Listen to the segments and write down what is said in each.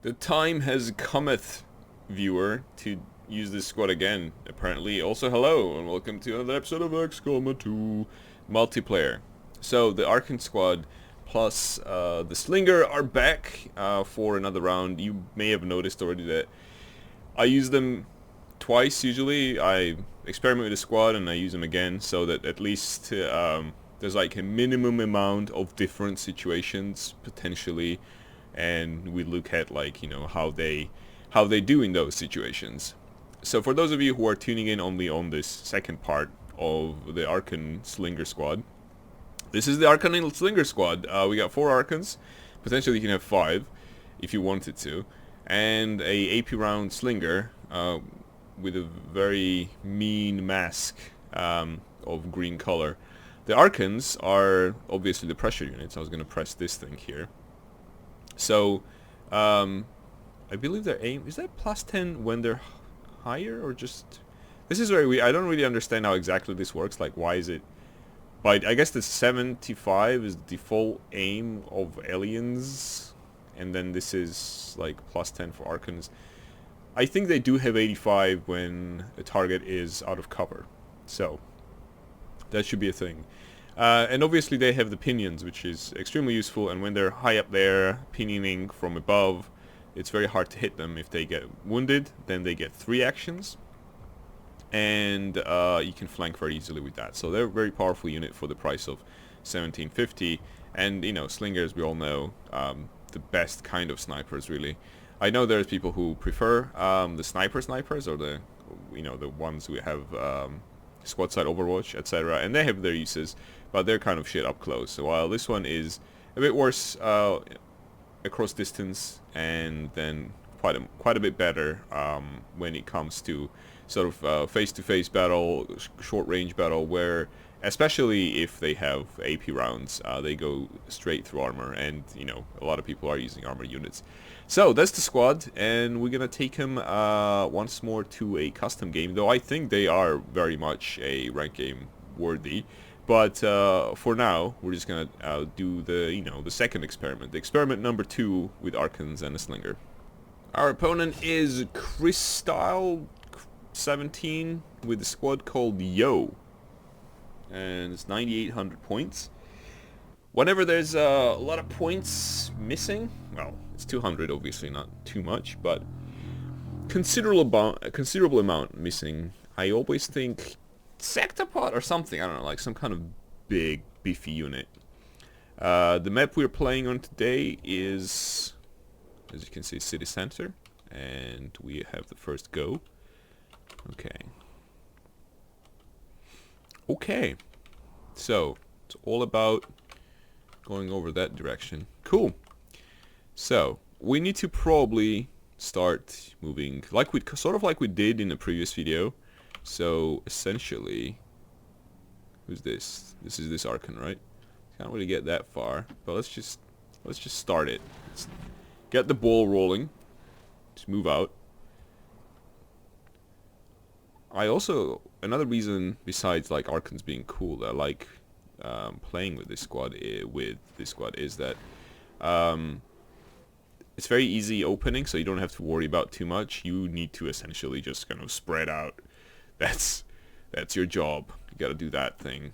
The time has cometh, viewer, to use this squad again, apparently. Also, hello, and welcome to another episode of XCOM 2 multiplayer. So, the Archon squad plus the slinger are back for another round. You may have noticed already that I use them twice usually. I experiment with the squad and I use them again, so that at least there's like a minimum amount of different situations, potentially, and we look at, like, you know, how they do in those situations. So for those of you who are tuning in only on this second part of the Archon Slinger squad, this is the Archon Slinger squad. We got 4 Archons. Potentially you can have 5 if you wanted to, and a AP round Slinger with a very mean mask of green color. The Archons are obviously the pressure units. I was going to press this thing here. So, I believe their aim... Is that plus 10 when they're higher, or just... This is very weird. I don't really understand how exactly this works. Like, why is it... But I guess the 75 is the default aim of aliens. And then this is, like, plus 10 for Archons. I think they do have 85 when a target is out of cover. So, that should be a thing. And obviously they have the pinions, which is extremely useful, and when they're high up there, pinioning from above, it's very hard to hit them. If they get wounded, then they get 3 actions, and you can flank very easily with that. So they're a very powerful unit for the price of 1750, and, you know, slingers, we all know, the best kind of snipers, really. I know there's people who prefer the snipers, or the, you know, the ones who have squad side Overwatch, etc., and they have their uses, but they're kind of shit up close. So while this one is a bit worse across distance, and then quite a bit better when it comes to sort of face-to-face battle, short-range battle, where especially if they have AP rounds, they go straight through armor, and, you know, a lot of people are using armor units. So that's the squad, and we're gonna take him once more to a custom game, though I think they are very much a rank game worthy. But for now, we're just gonna do the, you know, the second experiment, the experiment number 2 with Archons and a Slinger. Our opponent is Crystal 17 with a squad called Yo, and it's 9,800 points. Whenever there's a lot of points missing, well, it's 200, obviously not too much, but considerable amount missing, I always think Sectopod or something, I don't know, like some kind of big, beefy unit. The map we're playing on today is, as you can see, City Center, and we have the first go. Okay, so it's all about going over that direction. Cool. So we need to probably start moving like we did in the previous video. So essentially, who's this? This is this Archon, right? Can't really get that far, but let's just start it. Let's get the ball rolling. Just move out. I also, another reason besides like Archons being cool that I like playing with this squad is that it's very easy opening, so you don't have to worry about too much. You need to essentially just kind of spread out. That's your job. You gotta do that thing.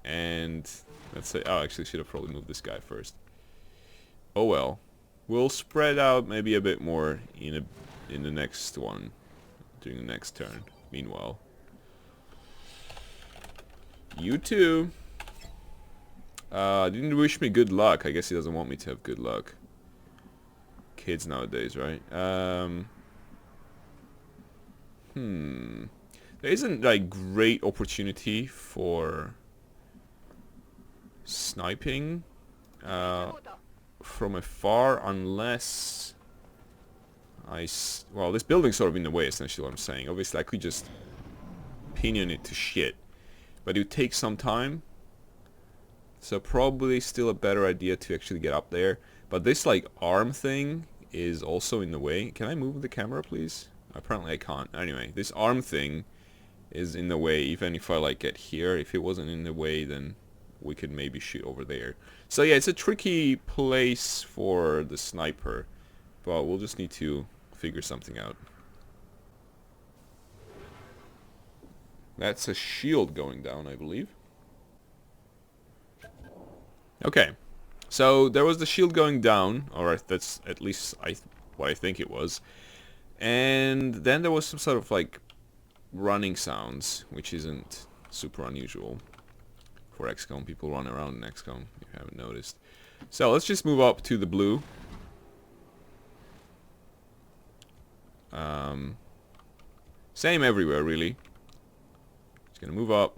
And let's say, oh, actually should have probably moved this guy first. Oh well. We'll spread out maybe a bit more in the next one, during the next turn. Meanwhile, you two didn't wish me good luck. I guess he doesn't want me to have good luck. Kids nowadays, right? There isn't like great opportunity for sniping from afar unless well, this building's sort of in the way, essentially what I'm saying. Obviously I could just pinion it to shit, but it would take some time, so probably still a better idea to actually get up there. But this like arm thing is also in the way. Can I move the camera, please? Apparently I can't. Anyway, this arm thing is in the way, even if I like get here. If it wasn't in the way, then we could maybe shoot over there. So yeah, it's a tricky place for the sniper. But we'll just need to figure something out. That's a shield going down, I believe. Okay. So there was the shield going down, or that's at least what I think it was. And then there was some sort of like running sounds, which isn't super unusual for XCOM. People run around in XCOM, if you haven't noticed. So let's just move up to the blue. Same everywhere, really. Just gonna move up,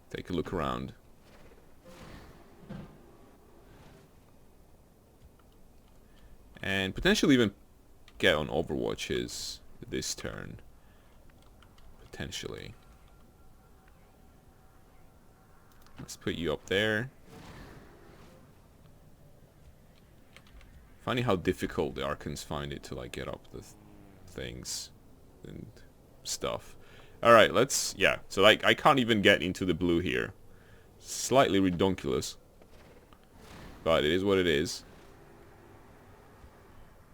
take a look around. And potentially even get on Overwatches this turn. Potentially. Let's put you up there. Funny how difficult the Archons find it to like get up the things and stuff. Alright, yeah. So like I can't even get into the blue here. Slightly redonkulous. But it is what it is.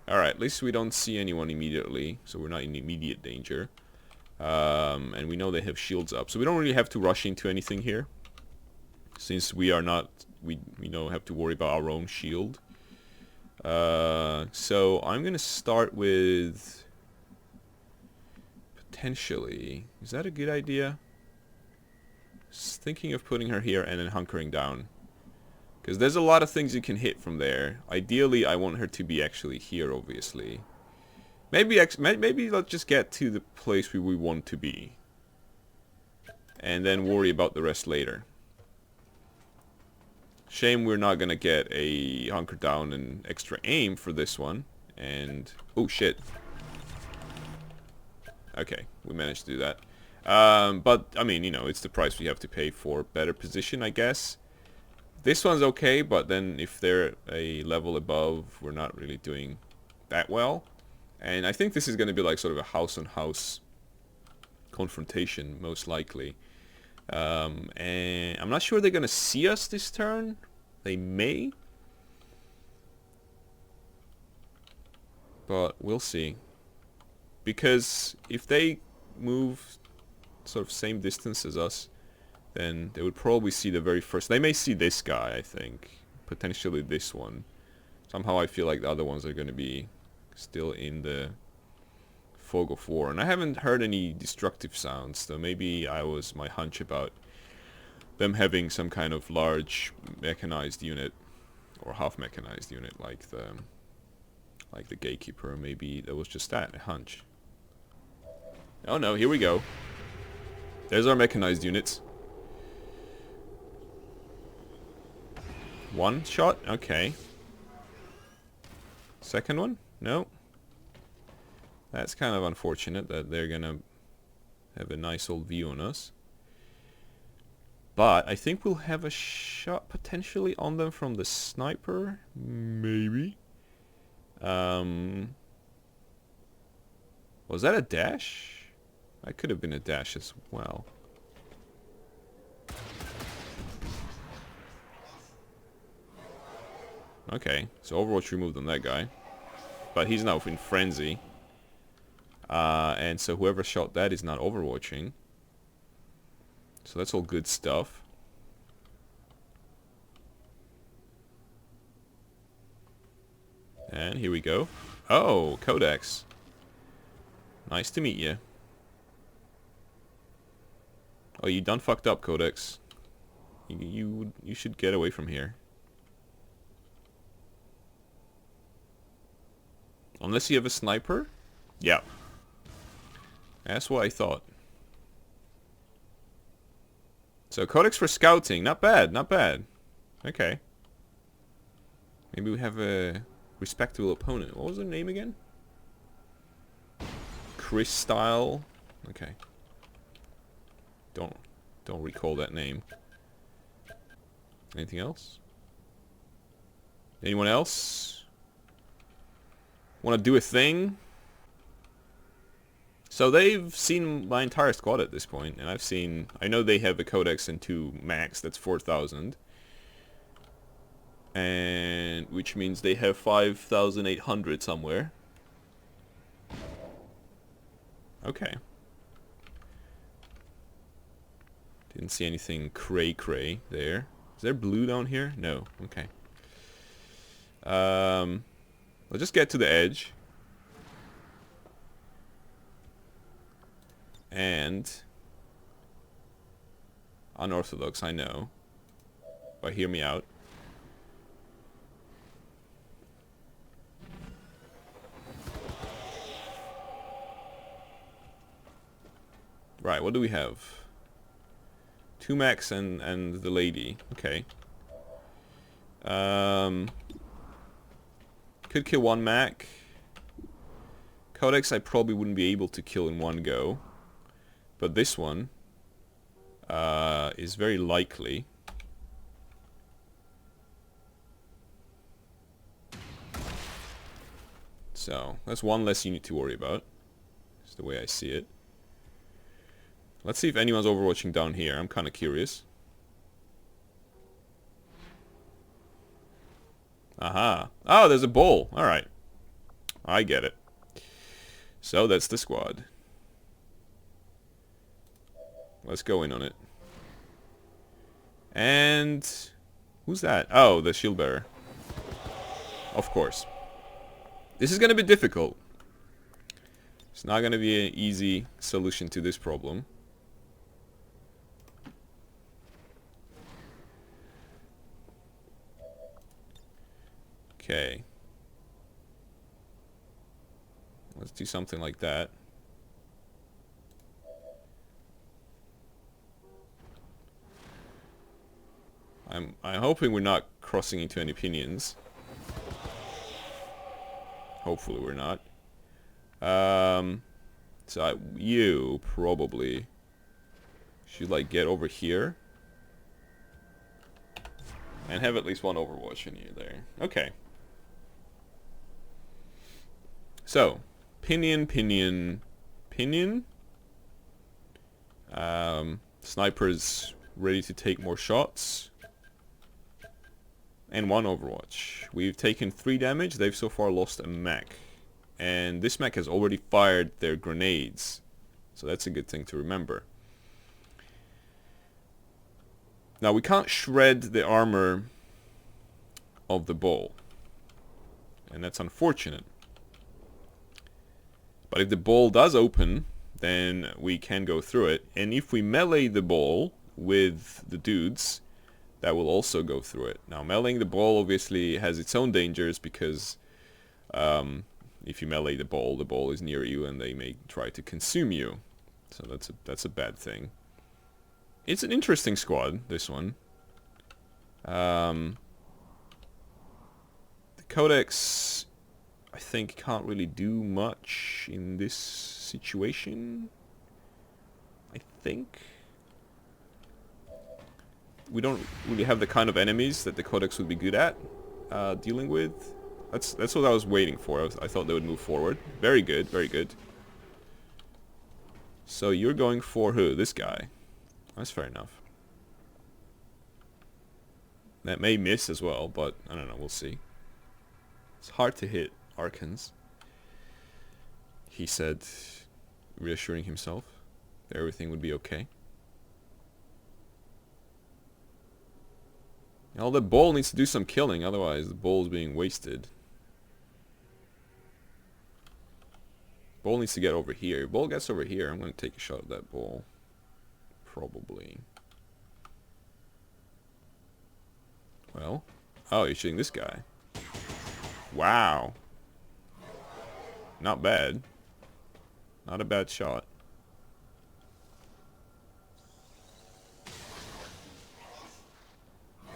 Alright, at least we don't see anyone immediately, so we're not in immediate danger. And we know they have shields up, so we don't really have to rush into anything here. Since we are not, we don't have to worry about our own shield. So I'm gonna start with potentially. Is that a good idea? Just thinking of putting her here and then hunkering down, because there's a lot of things you can hit from there. Ideally, I want her to be actually here, obviously. Maybe let's just get to the place where we want to be, and then worry about the rest later. Shame we're not gonna get a hunker down and extra aim for this one. And oh shit. Okay, we managed to do that. But I mean, you know, it's the price we have to pay for better position, I guess. This one's okay, but then if they're a level above, we're not really doing that well. And I think this is gonna be like sort of a house-on-house confrontation, most likely. And I'm not sure they're gonna see us this turn. They may, but we'll see. Because if they move sort of same distance as us, then they would probably see the very first. They may see this guy, I think, potentially this one. Somehow I feel like the other ones are gonna be still in the fog of war, and I haven't heard any destructive sounds, so maybe my hunch about them having some kind of large mechanized unit or half mechanized unit like the gatekeeper. Maybe that was just that, a hunch. Oh no, here we go. There's our mechanized units. One shot? Okay. Second one? No. That's kind of unfortunate that they're gonna have a nice old view on us. But I think we'll have a shot potentially on them from the sniper. Maybe. Was that a dash? That could have been a dash as well. Okay, so Overwatch removed on that guy. But he's now in frenzy. And so whoever shot that is not overwatching. So that's all good stuff. And here we go. Oh, Codex. Nice to meet you. Oh, you done fucked up, Codex. You should get away from here. Unless you have a sniper? Yeah. That's what I thought. So Codex for scouting, not bad, not bad. Okay. Maybe we have a respectable opponent. What was her name again? Chris Style. Okay. Don't recall that name. Anything else? Anyone else? Want to do a thing? So they've seen my entire squad at this point, and I know they have a Codex and 2 max, that's 4,000. And which means they have 5,800 somewhere. Okay. Didn't see anything cray there. Is there blue down here? No. Okay. Let's just get to the edge. And unorthodox, I know. But hear me out. Right, what do we have? 2 mechs and the lady. Okay. Could kill 1 mech. Codex I probably wouldn't be able to kill in one go. But this one is very likely. So, that's 1 less unit to worry about. That's the way I see it. Let's see if anyone's overwatching down here. I'm kind of curious. Aha. Oh, there's a bull. Alright. I get it. So, that's the squad. Let's go in on it. And who's that? Oh, the shield bearer. Of course. This is going to be difficult. It's not going to be an easy solution to this problem. Okay. Let's do something like that. I'm hoping we're not crossing into any opinions. Hopefully we're not. So you probably should like get over here and have at least 1 Overwatch in you there. Okay. So pinion. Snipers ready to take more shots. And 1 Overwatch. We've taken 3 damage. They've so far lost a mech. And this mech has already fired their grenades. So that's a good thing to remember. Now we can't shred the armor of the bull. And that's unfortunate. But if the ball does open, then we can go through it. And if we melee the ball with the dudes, that will also go through it. Now, meleeing the ball obviously has its own dangers because if you melee the ball is near you and they may try to consume you. So that's a bad thing. It's an interesting squad, this one. The Codex, I think, can't really do much in this situation. I think. We don't really have the kind of enemies that the Codex would be good at dealing with. That's what I was waiting for. I thought they would move forward. Very good, very good. So you're going for who? This guy. That's fair enough. That may miss as well, but I don't know. We'll see. It's hard to hit Archons. He said, reassuring himself that everything would be okay. Well, the bull needs to do some killing, otherwise the bull is being wasted. Bull needs to get over here. Bull gets over here, I'm going to take a shot at that bull. Probably. Well. Oh, you're shooting this guy. Wow. Not bad. Not a bad shot.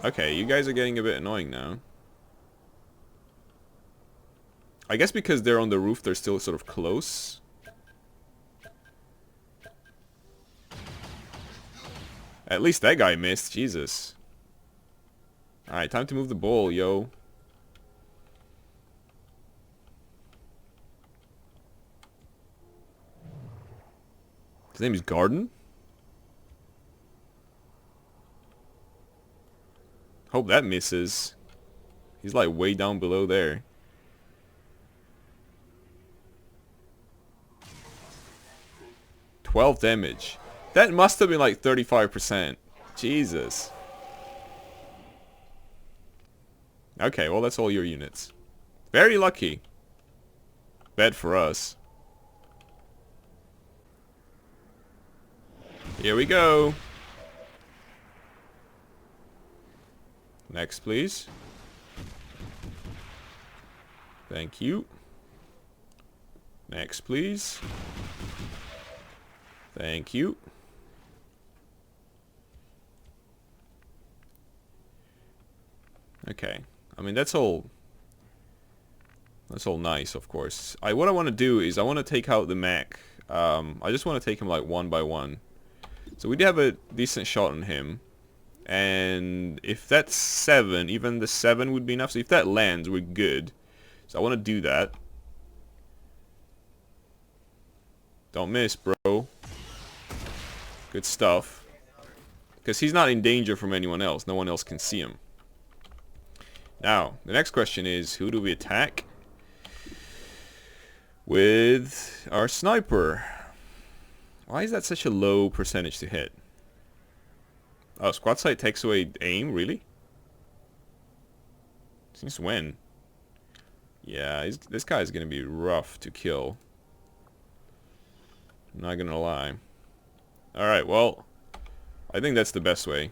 Okay, you guys are getting a bit annoying now. I guess because they're on the roof, they're still sort of close. At least that guy missed, Jesus. Alright, time to move the ball, yo. His name is Garden? Hope that misses. He's like way down below there. $12 damage. That must have been like 35%. Jesus. Okay, well that's all your units. Very lucky. Bad for us. Here we go. Next, please. Thank you. Next, please. Thank you. Okay. I mean, that's all nice, of course. What I want to do is I want to take out the mech. I just want to take him like one by one. So we do have a decent shot on him. And if that's 7, even the 7 would be enough. So if that lands, we're good. So I want to do that. Don't miss, bro. Good stuff. Because he's not in danger from anyone else. No one else can see him. Now, the next question is, who do we attack? With our sniper. Why is that such a low percentage to hit? Oh, squad sight takes away aim? Really? Since when? Yeah, this guy is going to be rough to kill. I'm not going to lie. Alright, well, I think that's the best way.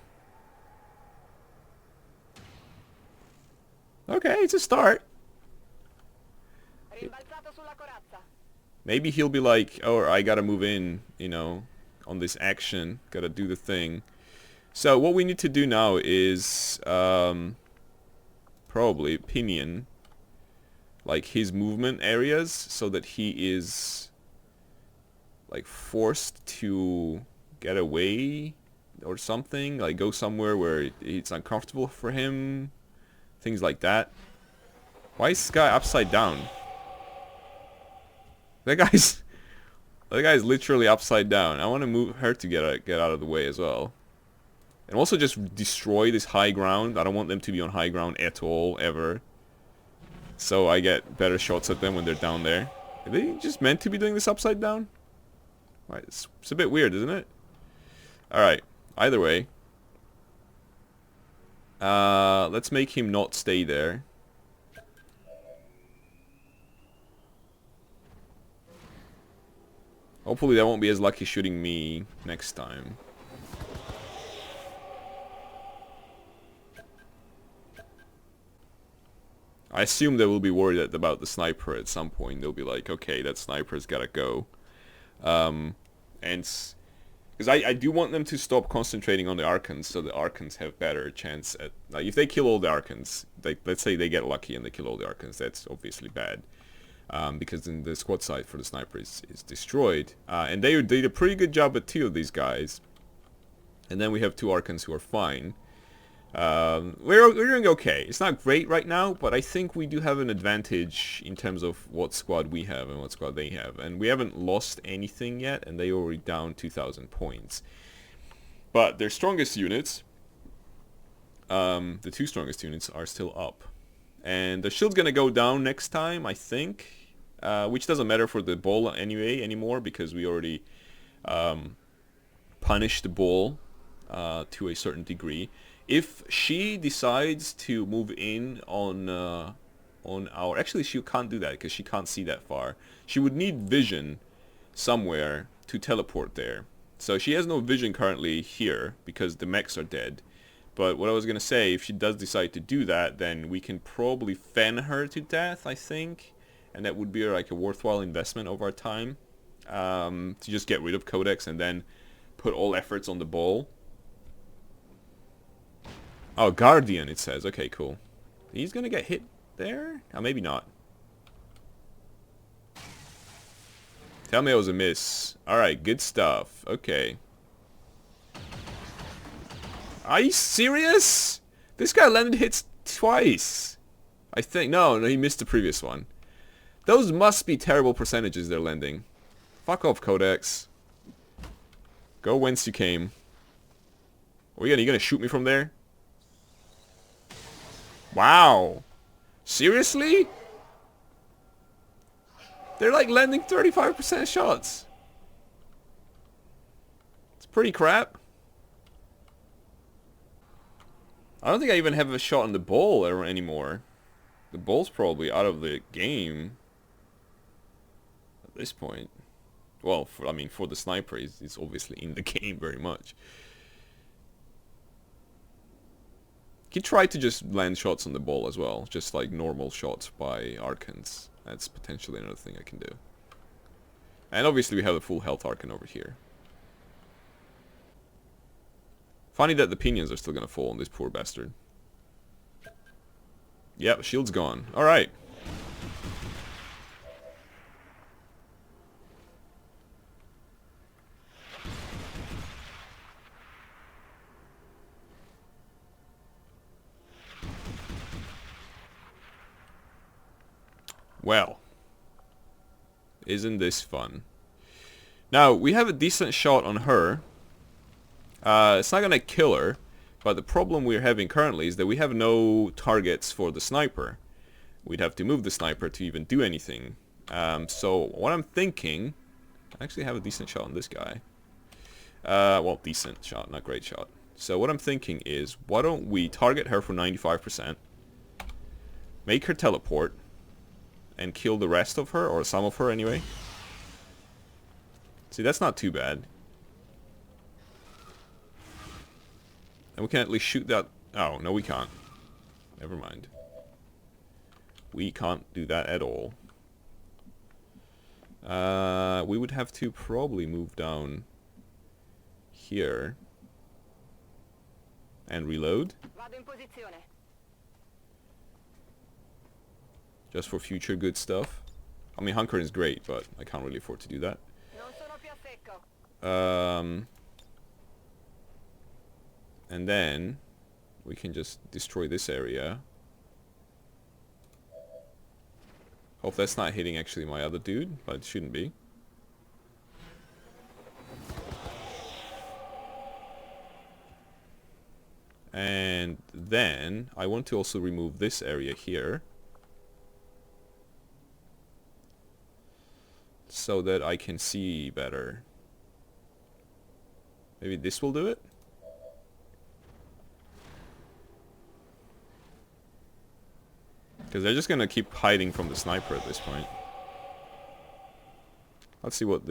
Okay, it's a start. Maybe he'll be like, oh, I gotta move in, you know, on this action. Gotta do the thing. So what we need to do now is probably pinion like his movement areas so that he is like forced to get away or something, like go somewhere where it's uncomfortable for him, things like that. Why is this guy upside down? That guy's literally upside down. I want to move her to get out of the way as well. And also just destroy this high ground. I don't want them to be on high ground at all, ever. So I get better shots at them when they're down there. Are they just meant to be doing this upside down? Right, it's a bit weird, isn't it? Alright, either way. Let's make him not stay there. Hopefully they won't be as lucky shooting me next time. I assume they will be worried about the sniper at some point. They'll be like, okay, that sniper's gotta go. And because I do want them to stop concentrating on the Archons, so the Archons have better chance at, like, if they kill all the Archons, let's say they get lucky and they kill all the Archons, that's obviously bad. Because then the squad sight for the sniper is destroyed. And they did a pretty good job at 2 of these guys. And then we have 2 Archons who are fine. We're doing okay. It's not great right now, but I think we do have an advantage in terms of what squad we have and what squad they have. And we haven't lost anything yet, and they are already down 2,000 points. But their strongest units, the 2 strongest units, are still up. And the shield's gonna go down next time, I think. Which doesn't matter for the ball anymore, because we already punished the ball to a certain degree. If she decides to move in on our... Actually, she can't do that because she can't see that far. She would need vision somewhere to teleport there. So she has no vision currently here because the mechs are dead. But what I was going to say, if she does decide to do that, then we can probably fen her to death, I think. And that would be like a worthwhile investment of our time. To just get rid of Codex and then put all efforts on the ball. Oh, Guardian, it says. Okay, cool. He's going to get hit there? Oh, maybe not. Tell me it was a miss. Alright, good stuff. Okay. Are you serious? This guy landed hits twice. I think. No, he missed the previous one. Those must be terrible percentages they're landing. Fuck off, Codex. Go whence you came. Are you gonna shoot me from there? Wow. Seriously? They're like landing 35% shots. It's pretty crap. I don't think I even have a shot on the ball anymore. The ball's probably out of the game at this point. Well, I mean, for the sniper, it's obviously in the game very much. You can try to just land shots on the ball as well, just like normal shots by Archons. That's potentially another thing I can do. And obviously we have a full health Archon over here. Funny that the pinions are still gonna fall on this poor bastard. Yep, shield's gone. Alright. Well. Isn't this fun? Now, we have a decent shot on her. It's not gonna kill her, but the problem we're having currently is that we have no targets for the sniper. We'd have to move the sniper to even do anything. So what I'm thinking, I actually have a decent shot on this guy. Well, decent shot, not great shot. So what I'm thinking is, why don't we target her for 95%, make her teleport, and kill the rest of her, or some of her anyway. See, that's not too bad. And we can at least shoot that... Oh, no we can't. Never mind. We can't do that at all. We would have to probably move down here. And reload. Just for future good stuff. I mean, Hunkering is great, but I can't really afford to do that. And then we can just destroy this area. Hope that's not hitting actually my other dude, but it shouldn't be. And then I want to also remove this area here, so that I can see better. Maybe this will do it? Because they're just gonna keep hiding from the sniper at this point. Let's see what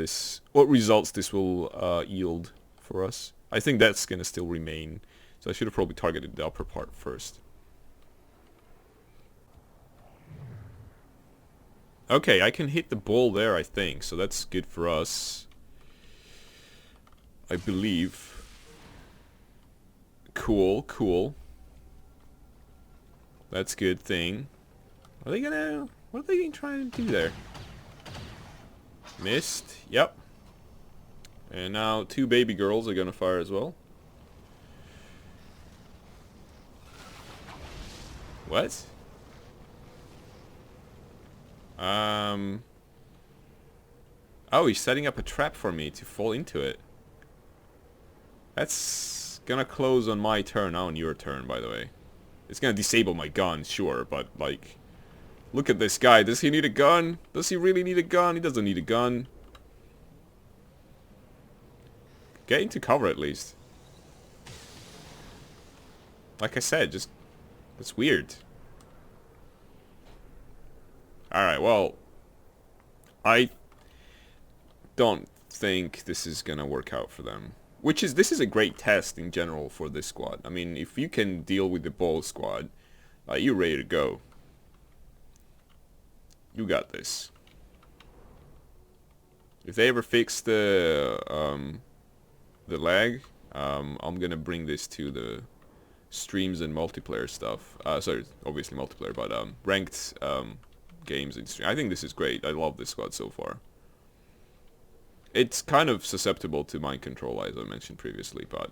results this will yield for us. I think that's gonna still remain. So I should have probably targeted the upper part first. Okay, I can hit the ball there, I think, so that's good for us. I believe. Cool, cool. That's a good thing. What are they gonna try and do there? Missed, yep. And now 2 baby girls are gonna fire as well. What? Oh, he's setting up a trap for me to fall into it. That's gonna close on my turn, not on your turn, by the way. It's gonna disable my gun, sure, but, like... Look at this guy. Does he need a gun? Does he really need a gun? He doesn't need a gun. Get into cover, at least. Like I said, just... That's weird. Alright, well... I don't think this is gonna work out for them. This is a great test in general for this squad. I mean, if you can deal with the ball squad, you're ready to go. You got this. If they ever fix the lag, I'm gonna bring this to the streams and multiplayer stuff. Sorry, obviously multiplayer, but ranked games and stream. I think this is great. I love this squad so far. It's kind of susceptible to mind control, as I mentioned previously, but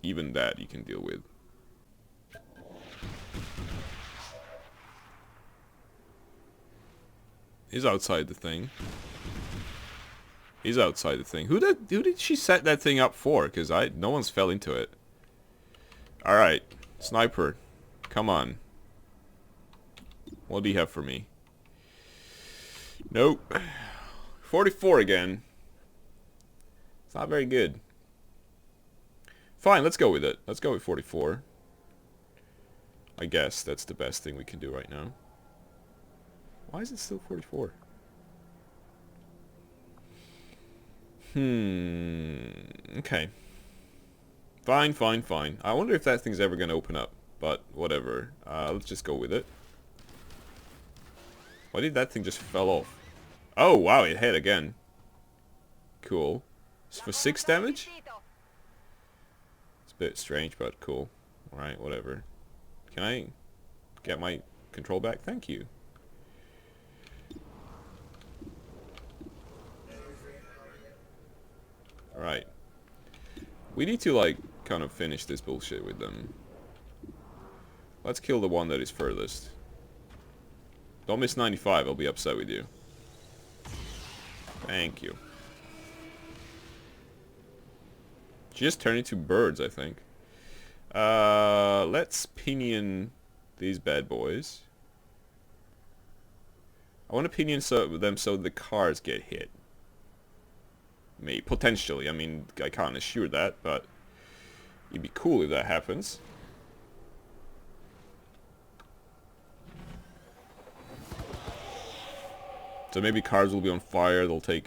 even that you can deal with. He's outside the thing. He's outside the thing. Who did she set that thing up for? Because no one's fell into it. Alright. Sniper. Come on. What do you have for me? Nope. 44 again. It's not very good. Fine, let's go with it. Let's go with 44. I guess that's the best thing we can do right now. Why is it still 44? Okay. Fine, fine, fine. I wonder if that thing's ever gonna open up. But, whatever. Let's just go with it. Why did that thing just fell off? Oh, wow, it hit again. Cool. It's for 6 damage? It's a bit strange, but cool. Alright, whatever. Can I get my control back? Thank you. Alright. We need to, like, kind of finish this bullshit with them. Let's kill the one that is furthest. Don't miss 95, I'll be upset with you. Thank you. She just turned into birds, I think. Let's pinion these bad boys. I want to pinion them so the cars get hit. Maybe, potentially. I mean, I can't assure that, but it'd be cool if that happens. So maybe cars will be on fire, they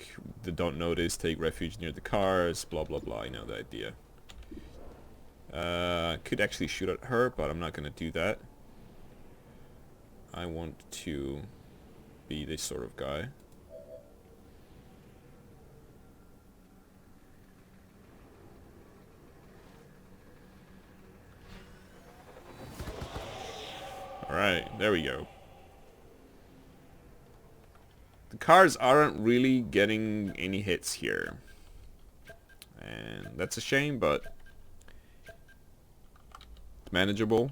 don't notice, take refuge near the cars, blah blah blah, you know the idea. Could actually shoot at her, but I'm not gonna do that. I want to be this sort of guy. Alright, there we go. The cars aren't really getting any hits here. And that's a shame, but it's manageable.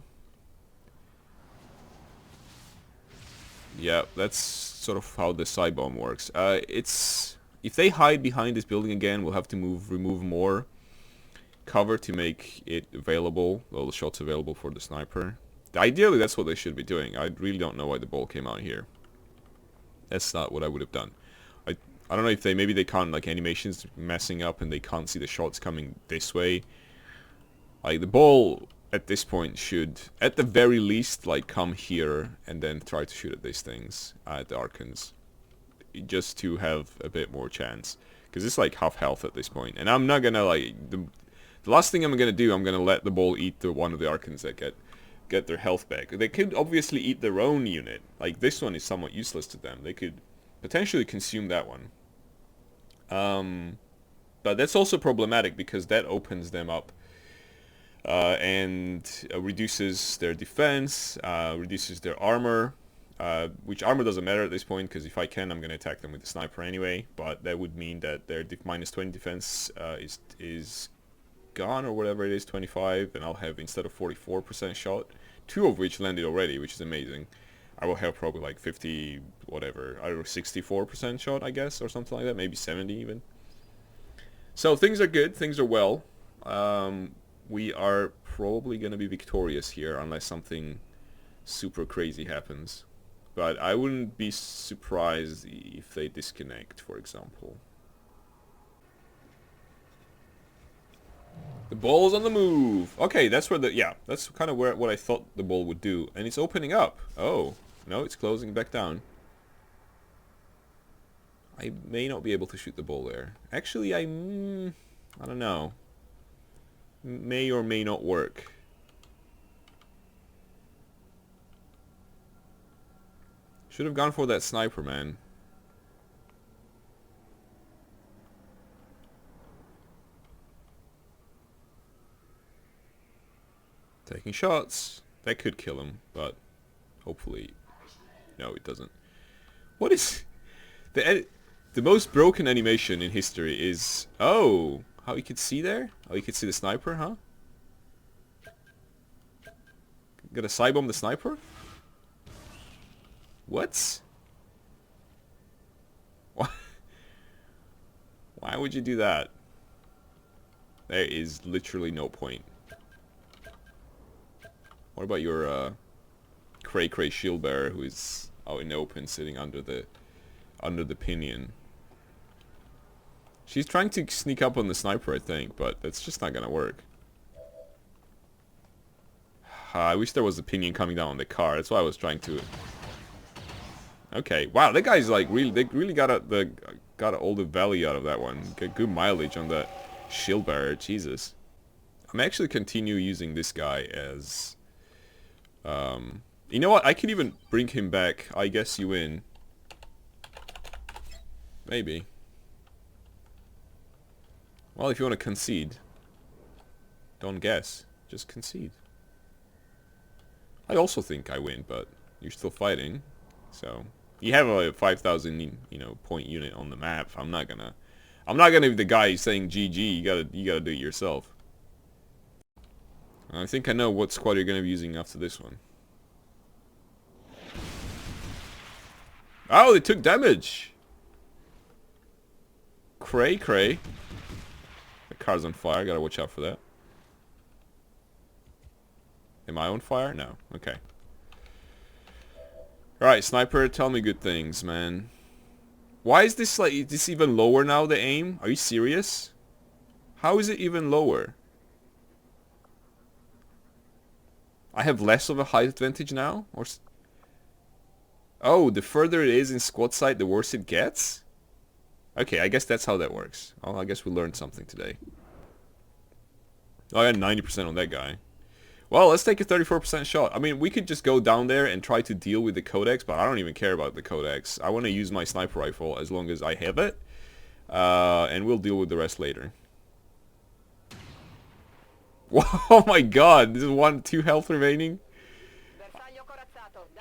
Yeah, that's sort of how the side bomb works. If they hide behind this building again, we'll have to remove more cover to make it available, all the shots available for the sniper. Ideally, that's what they should be doing. I really don't know why the ball came out here. That's not what I would have done. I don't know if maybe they can't, like, animations messing up and they can't see the shots coming this way. Like, the ball at this point should, at the very least, like, come here and then try to shoot at these things, at the Archons. Just to have a bit more chance. Because it's like half health at this point. And I'm not gonna, like, the last thing I'm gonna do, I'm gonna let the ball eat one of the Archons that get their health back. They could obviously eat their own unit. Like, this one is somewhat useless to them. They could potentially consume that one. But that's also problematic because that opens them up and reduces their defense, reduces their armor, which armor doesn't matter at this point because if I can, I'm going to attack them with the sniper anyway. But that would mean that their minus 20 defense is gone, or whatever it is, 25, and I'll have, instead of 44% shot, 2 of which landed already, which is amazing. I will have probably like 50, whatever, I don't know, 64% shot, I guess, or something like that, maybe 70 even. So things are good, things are well. We are probably going to be victorious here unless something super crazy happens. But I wouldn't be surprised if they disconnect, for example. The ball's on the move. Okay, that's where that's kind of what I thought the ball would do. And it's opening up. Oh, no, it's closing back down. I may not be able to shoot the ball there. Actually, I don't know. May or may not work. Should have gone for that sniper, man. Taking shots. That could kill him, but hopefully... No, it doesn't. What is... The most broken animation in history is... Oh! How you could see there? Oh, you could see the sniper, huh? Gonna side bomb the sniper? What? Why would you do that? There is literally no point. What about your cray cray shield bearer who is out in the open, sitting under the pinion. She's trying to sneak up on the sniper, I think, but that's just not gonna work. I wish there was a pinion coming down on the car. That's why I was trying to. Okay, wow, that guy's like really. They really got all the value out of that one. Get good mileage on that shield bearer. Jesus. I'm actually continue using this guy as. You know what? I could even bring him back. I guess you win. Maybe. Well, if you want to concede, don't guess. Just concede. I also think I win, but you're still fighting. So you have a 5,000 point unit on the map. I'm not gonna be the guy saying GG. You gotta do it yourself. I think I know what squad you're gonna be using after this one. Oh, they took damage. Cray cray. The car's on fire. Gotta watch out for that. Am I on fire? No. Okay. Alright, sniper, tell me good things, man. Why is this like this even lower now, the aim? Are you serious? How is it even lower? I have less of a height advantage now? Or oh, the further it is in squad sight, the worse it gets? Okay, I guess that's how that works. Oh, I guess we learned something today. Oh, I got 90% on that guy. Well, let's take a 34% shot. I mean, we could just go down there and try to deal with the codex, but I don't even care about the codex. I want to use my sniper rifle as long as I have it. And we'll deal with the rest later. Oh my god, there's 2 health remaining.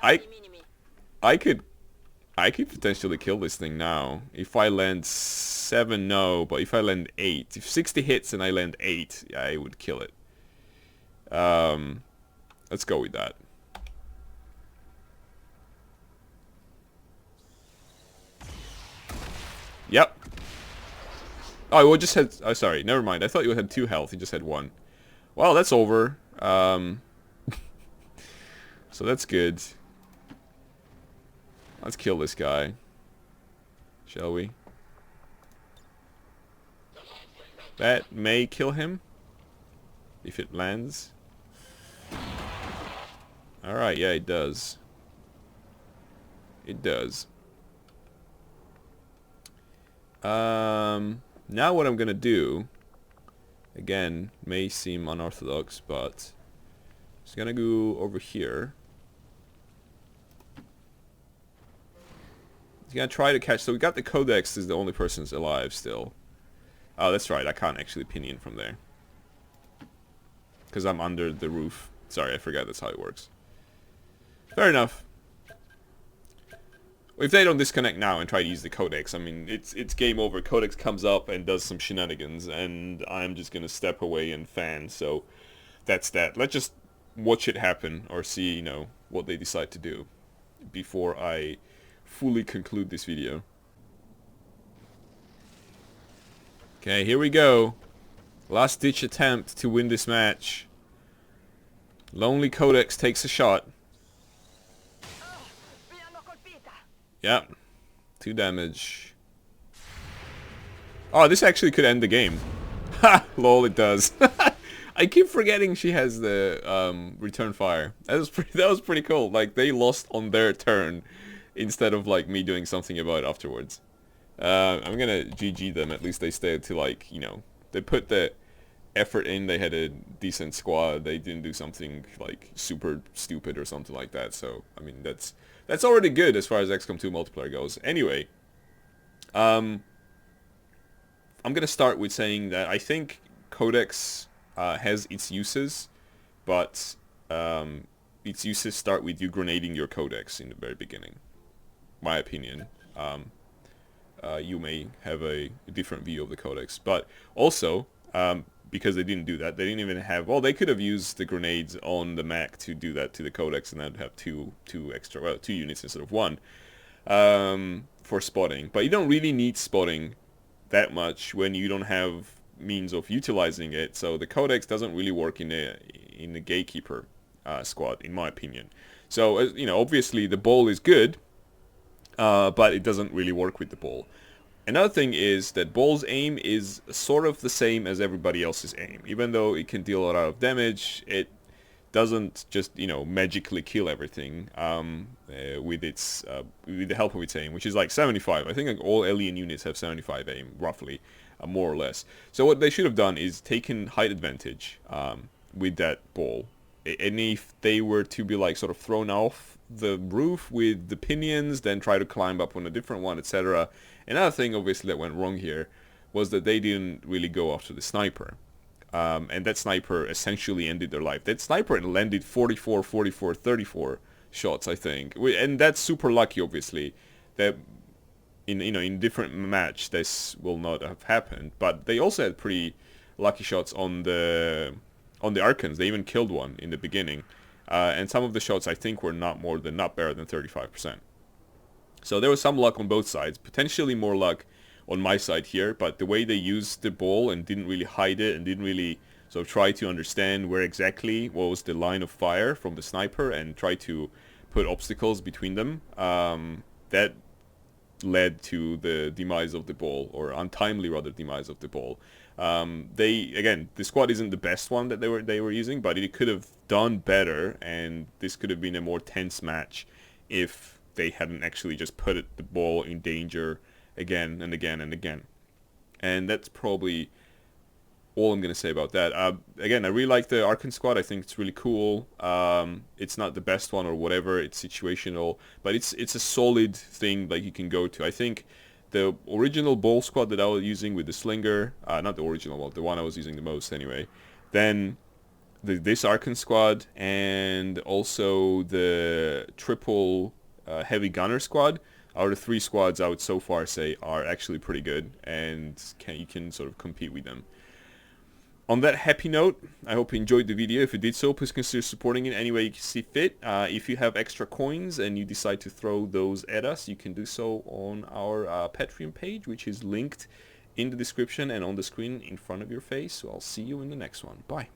I could potentially kill this thing now. If I land 7, no, but if I land 8. If 60 hits and I land 8, yeah, I would kill it. Let's go with that. Yep. Oh, we just had. Oh, sorry. Never mind. I thought you had 2 health. You just had 1. Well, that's over. So that's good. Let's kill this guy. Shall we? That may kill him. If it lands. Alright, yeah, it does. It does. Now what I'm gonna do, again, may seem unorthodox, but I'm just gonna go over here. He's gonna try to catch, so we got the codex is the only person who's alive still. Oh, that's right, I can't actually pinion from there. Because I'm under the roof. Sorry, I forgot that's how it works. Fair enough. If they don't disconnect now and try to use the codex, I mean, it's game over. Codex comes up and does some shenanigans, and I'm just gonna step away and fan. So that's that. Let's just watch it happen or see, you know, what they decide to do before I fully conclude this video. Okay, here we go. Last ditch attempt to win this match. Lonely Codex takes a shot. Yep. 2 damage. Oh, this actually could end the game. Ha! Lol, it does. I keep forgetting she has the return fire. That was pretty cool. Like, they lost on their turn instead of like me doing something about it afterwards. I'm gonna GG them. At least they stayed to, like, you know, they put the effort in. They had a decent squad. They didn't do something like super stupid or something like that. So I mean, that's already good as far as XCOM 2 multiplayer goes. Anyway, I'm gonna start with saying that I think Codex has its uses, but its uses start with you grenading your Codex in the very beginning. My opinion. You may have a different view of the Codex, but also because they didn't do that, they didn't even have. Well, they could have used the grenades on the Mac to do that to the Codex, and that'd have two extra, well, 2 units instead of 1 for spotting. But you don't really need spotting that much when you don't have means of utilizing it. So the Codex doesn't really work in the Gatekeeper squad, in my opinion. So, you know, obviously the ball is good, but it doesn't really work with the ball. Another thing is that ball's aim is sort of the same as everybody else's aim. Even though it can deal a lot of damage, it doesn't just, you know, magically kill everything with the help of its aim, which is like 75. I think like all alien units have 75 aim, roughly, more or less. So what they should have done is taken height advantage with that ball. And if they were to be like sort of thrown off the roof with the pinions, then try to climb up on a different one, etc. Another thing, obviously, that went wrong here was that they didn't really go after the sniper. And that sniper essentially ended their life. That sniper landed 44, 44, 34 shots, I think. And that's super lucky, obviously. That in different match this will not have happened. But they also had pretty lucky shots on the Archons. They even killed one in the beginning. And some of the shots I think were not better than 35%. So there was some luck on both sides. Potentially more luck on my side here, but the way they used the ball and didn't really hide it and didn't really sort of try to understand where exactly what was the line of fire from the sniper and try to put obstacles between them, that led to the demise of the ball, or untimely rather demise of the ball. The squad isn't the best one that they were using, but it could have done better, and this could have been a more tense match if they hadn't actually just put the ball in danger again and again and again. And that's probably all I'm going to say about that. Again, I really like the Archon squad. I think it's really cool. It's not the best one or whatever. It's situational, but it's a solid thing that you can go to. I think the original ball squad that I was using with the slinger, not the original one, the one I was using the most anyway, then this Archon squad, and also the triple heavy gunner squad are the three squads I would so far say are actually pretty good, and you can sort of compete with them. On that happy note, I hope you enjoyed the video. If you did so, please consider supporting it any way you see fit. If you have extra coins and you decide to throw those at us, you can do so on our Patreon page, which is linked in the description and on the screen in front of your face. So I'll see you in the next one. Bye.